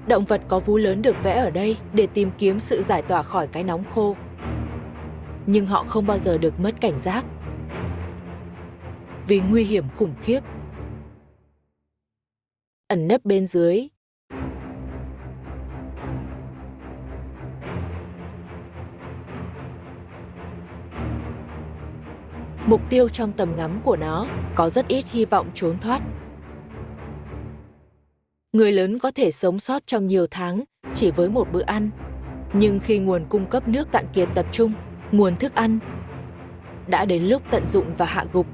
Động vật có vú lớn được vẽ ở đây để tìm kiếm sự giải tỏa khỏi cái nóng khô. Nhưng họ không bao giờ được mất cảnh giác. Vì nguy hiểm khủng khiếp ẩn nấp bên dưới. Mục tiêu trong tầm ngắm của nó có rất ít hy vọng trốn thoát. Người lớn có thể sống sót trong nhiều tháng chỉ với một bữa ăn. Nhưng khi nguồn cung cấp nước cạn kiệt tập trung, nguồn thức ăn đã đến lúc tận dụng và hạ gục.